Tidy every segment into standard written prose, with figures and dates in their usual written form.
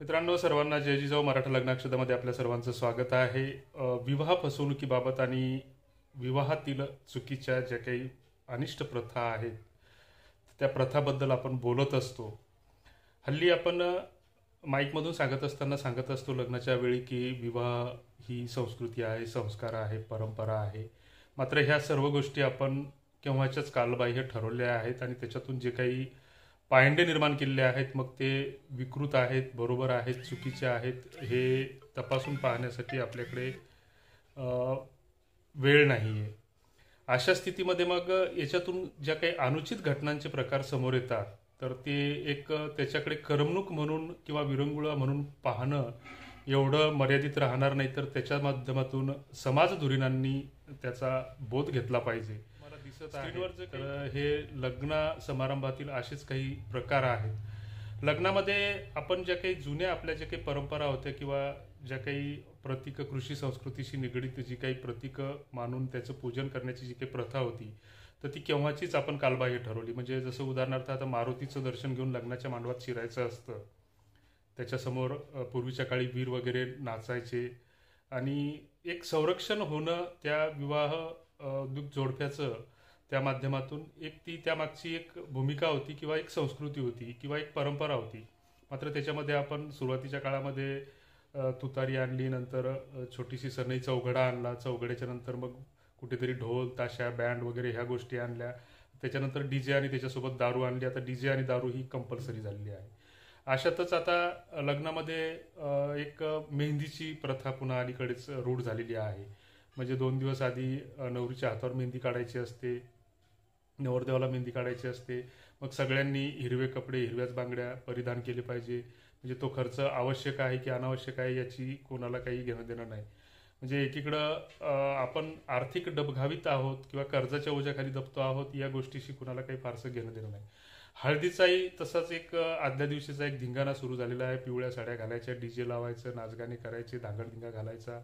मित्रांनो, सर्वांना जय जिजाऊ मराठा लग्नाक्षदामध्ये आपल्या सर्वांचं स्वागत आहे. विवाह फसवणुकीबाबत आणि विवाहातील चुकीच्या ज्या काही अनिष्ट प्रथा आहेत त्या प्रथाबद्दल आपण बोलत असतो. हल्ली आपण माईकमधून सांगत असताना सांगत असतो लग्नाच्या वेळी की विवाह ही संस्कृती आहे, संस्कार आहे, परंपरा आहे. मात्र ह्या सर्व गोष्टी आपण केव्हाच्याच कालबाह्य ठरवल्या आहेत आणि त्याच्यातून जे काही पायंडे निर्माण केलेले आहेत मग ते विकृत आहेत, बरोबर आहेत, चुकीचे आहेत हे तपासून पाहण्यासाठी आपल्याकडे वेळ नाही आहे. अशा स्थितीमध्ये मग याच्यातून ज्या काही अनुचित घटनांचे प्रकार समोर येतात तर ते एक त्याच्याकडे करमणूक म्हणून किंवा विरंगुळा म्हणून पाहणं एवढं मर्यादित राहणार नाही, तर त्याच्या माध्यमातून समाज धुरीणांनी त्याचा बोध घेतला पाहिजे. मला दिसत आहे तर हे लग्न समारंभातील असेच काही प्रकार आहेत. लग्नामध्ये आपण ज्या काही जुन्या आपल्या ज्या काही परंपरा होत्या किंवा ज्या काही प्रतीक कृषी संस्कृतीशी निगडीत जी काही प्रतीक मानून त्याचं पूजन करण्याची जी काही प्रथा होती तर ती केव्हाचीच आपण कालबाह्य ठरवली. म्हणजे जसं उदाहरणार्थ आता मारुतीचं दर्शन घेऊन लग्नाच्या मांडवात शिरायचं असतं, त्याच्यासमोर पूर्वीच्या काळी वीर वगैरे नाचायचे आणि एक संरक्षण होणं त्या विवाह जोडप्याचं त्या माध्यमातून एक ती त्यामागची एक भूमिका होती किंवा एक संस्कृती होती किंवा एक परंपरा होती. मात्र त्याच्यामध्ये आपण सुरुवातीच्या काळामध्ये तुतारी आणली, नंतर छोटीशी सनई चौघडा आणला, चौघड्याच्या नंतर मग कुठेतरी ढोल ताशा बँड वगैरे ह्या गोष्टी आणल्या, त्याच्यानंतर डीजे आणि त्याच्यासोबत दारू आणली. आता डीजे आणि दारू ही कंपल्सरी झालेली आहे. अशातच आता लग्नामध्ये एक मेहंदीची प्रथा पुन्हा अलीकडेच रूढ झालेली आहे. म्हणजे 2 दिवस आधी नवरीच्या हातावर मेहंदी काढायची असते, नवरदेवाला मेहंदी काढायची असते. मग सगळ्यांनी हिरवे कपडे, हिरव्याच बांगड्या परिधान केले पाहिजे. म्हणजे तो खर्च आवश्यक आहे की अनावश्यक आहे याची कोणाला काही घेणं देणं नाही. म्हणजे एकीकडं आपण आर्थिक डबघावीत आहोत किंवा कर्जाच्या ओझ्याखाली दबतो आहोत, या गोष्टीशी कुणाला काही फारसं घेणं देणं नाही. हळदीचाही तसाच एक आदल्या दिवशीचा एक धिंगाणा सुरू झालेला आहे. पिवळ्या साड्या घालायच्या, डीजे लावायचं, नाचगाणे करायचे, धांगडधिंगा घालायचा.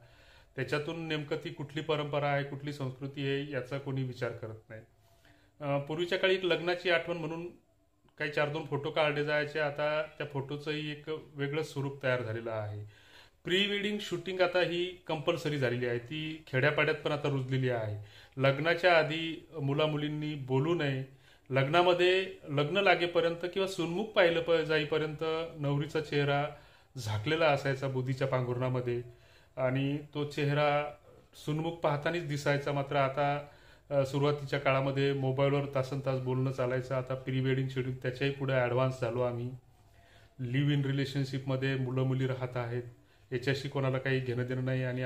त्याच्यातून नेमकं ती कुठली परंपरा आहे, कुठली संस्कृती आहे याचा कोणी विचार करत नाही. पूर्वीच्या काळी एक लग्नाची आठवण म्हणून काही 4-2 फोटो काढले जायचे. आता त्या फोटोचंही एक वेगळंच स्वरूप तयार झालेलं आहे. प्री वेडिंग शूटिंग आता ही कंपल्सरी झालेली आहे, ती खेड्यापाड्यात पण आता रुजलेली आहे. लग्नाच्या आधी मुलामुलींनी बोलू नये. लग्नामध्ये लग्न लागेपर्यंत किंवा सुनमुख पाहिलं जाईपर्यंत नवरीचा चेहरा झाकलेला असायचा बुधीच्या पांघरुणामध्ये आणि तो चेहरा सुनमुख पाहतानाच दिसायचा. मात्र आता सुरुवातीच्या काळामध्ये मोबाईलवर तासनतास बोलणं चालायचं. आता प्री वेडिंग शेड्यूल त्याच्याही पुढे ॲडव्हान्स झालो आम्ही. लिव्ह इन रिलेशनशिपमध्ये मुलं मुली राहत आहेत, याच्याशी कोणाला काही घेणं देणं नाही आणि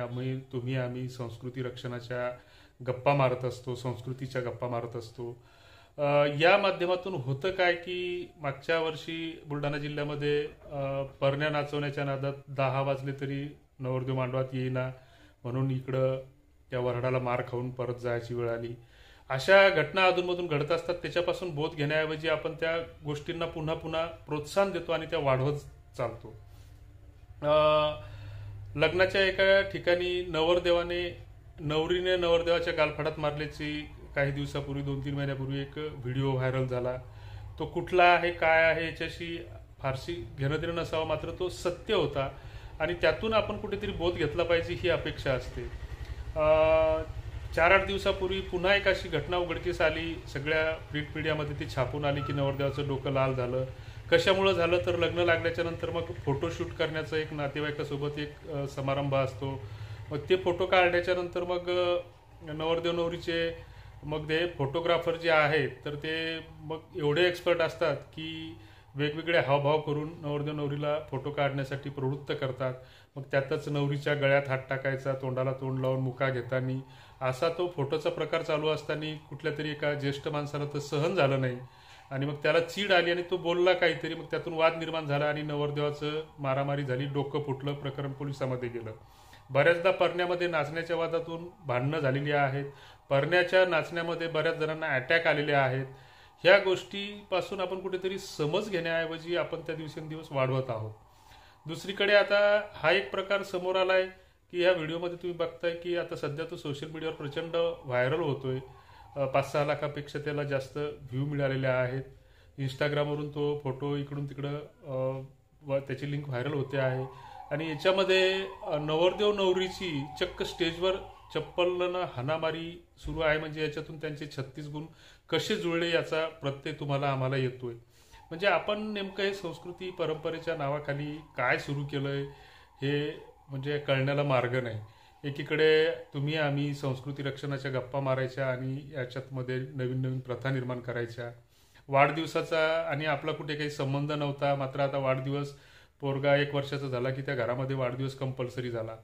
आम्ही संस्कृती रक्षणाच्या गप्पा मारत असतो, संस्कृतीच्या गप्पा मारत असतो. या माध्यमातून होतं काय की मागच्या वर्षी बुलढाणा जिल्ह्यामध्ये परण्या नाचवण्याच्या नादात 10 वाजले तरी नवरदेव मांडवात येईना म्हणून इकडं त्या वऱ्हाडाला मार खाऊन परत जायची वेळ आली. अशा घटना अधूनमधून घडत असतात. त्याच्यापासून बोध घेण्याऐवजी आपण त्या गोष्टींना पुन्हा पुन्हा प्रोत्साहन देतो आणि त्या वाढवत चालतो. लग्नाच्या एका ठिकाणी नवरीने नवरदेवाच्या गालफाडात मारल्याची काही दिवसापूर्वी 2-3 महिन्यापूर्वी एक व्हिडिओ व्हायरल झाला. तो कुठला आहे काय आहे याच्याशी फारशी घेणं देणं नसावं, मात्र तो सत्य होता आणि त्यातून आपण कुठेतरी बोध घेतला पाहिजे ही अपेक्षा असते. 4-8 दिवसापूर्वी पुन्हा एक अशी घटना उघडकीस आली. सगळ्या प्रिंट मीडियामध्ये ती छापून आली की नवरदेवाचं डोकं लाल झालं. कशामुळं झालं तर लग्न लागल्याच्या नंतर मग फोटोशूट करण्याचा एक नातेवाईकासोबत एक समारंभ असतो. मग ते फोटो काढल्याच्या नंतर मग नवरदेव नवरीचे मग ते फोटोग्राफर जे आहेत तर ते मग एवढे एक्सपर्ट असतात की वेगवेगळे हावभाव करून नवरदेव नवरीला फोटो काढण्यासाठी प्रवृत्त करतात. मग त्यातच नवरीच्या गळ्यात हात टाकायचा, तोंडाला तोंड लावून मुका घेताना असा तो फोटोचा प्रकार चालू असताना कुठल्या तरी एका ज्येष्ठ माणसाला तर सहन झालं नाही आणि मग त्याला चीड आली आणि तो बोलला काहीतरी. मग त्यातून वाद निर्माण झाला आणि नवरदेवाचं मारामारी झाली, डोकं फुटलं, प्रकरण पोलिसामध्ये गेलं. बऱ्याचदा परण्यामध्ये नाचण्याच्या वादातून भांडणं झालेली आहेत. परण्याच्या नाचण्यामध्ये बऱ्याच जणांना अटॅक आलेले आहेत. ह्या गोष्टीपासून आपण कुठेतरी समज घेण्याऐवजी आपण त्या दिवसेंदिवस वाढवत आहोत. दुसरीकडे आता हा एक प्रकार समोर आलाय की ह्या व्हिडिओमध्ये तुम्ही बघताय की आता सध्या तो सोशल मीडियावर प्रचंड व्हायरल होतोय. 5-6 लाखापेक्षा त्याला जास्त व्ह्यू मिळालेले आहेत. इंस्टाग्रामवरून तो फोटो इकडून तिकडं त्याची लिंक व्हायरल होते आहे. आणि याच्यामध्ये नवरदेव नवरीची चक्क स्टेजवर चप्पलनं हाणामारी सुरू आहे. म्हणजे याच्यातून त्यांचे 36 गुण कसे जुळले याचा प्रत्यय तुम्हाला आम्हाला येतोय. म्हणजे आपण नेमकं हे संस्कृती परंपरेच्या नावाखाली काय सुरू केलंय हे म्हणजे कळण्याला मार्ग नाही. एकीकडे तुम्ही आम्ही संस्कृती रक्षणाच्या गप्पा मारायच्या आणि याच्यातमध्ये नवीन नवीन प्रथा निर्माण करायच्या. वाढदिवसाचा आणि आपला कुठे काही संबंध नव्हता, मात्र आता वाढदिवस पोरगा 1 वर्षाचा झाला की त्या घरामध्ये वाढदिवस कंपल्सरी झाला.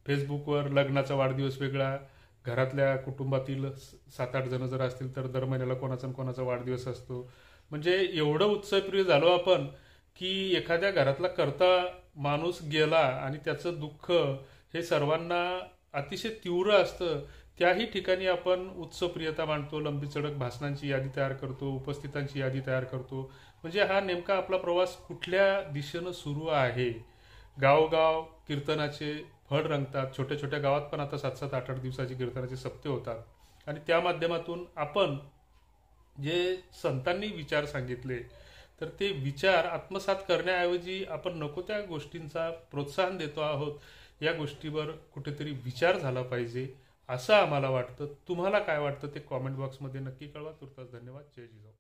फेसबुकवर लग्नाचा वाढदिवस वेगळा, घरातल्या कुटुंबातील 7-8 जण जर असतील तर दर महिन्याला कोणाचा न कोणाचा वाढदिवस असतो. म्हणजे एवढं उत्सवप्रिय झालो आपण की एखाद्या घरातला करता माणूस गेला आणि त्याचं दुःख हे सर्वांना अतिशय तीव्र असतं. त्याही ठिकाणी आपण उत्सवप्रियता मांडतो, लंबीचढक भाषणांची यादी तयार करतो, उपस्थितांची यादी तयार करतो. म्हणजे हा नेमका आपला प्रवास कुठल्या दिशेनं सुरू आहे. गावोगाव कीर्तनाचे फड रंगतात. छोट्या छोट्या गावात पण आता 7-7, 8-8 दिवसाची कीर्तनाचे सप्ते होतात आणि त्या माध्यमातून आपण जे संतांनी विचार सांगितले तर ते विचार आत्मसात करण्याऐवजी आपण नको त्या गोष्टींचा प्रोत्साहन देतो आहोत. या गोष्टीवर कुठेतरी विचार झाला पाहिजे असं आम्हाला वाटतं. तुम्हाला काय वाटतं ते कॉमेंट बॉक्समध्ये नक्की कळवा. तुर्तास धन्यवाद. जय जिजाऊ.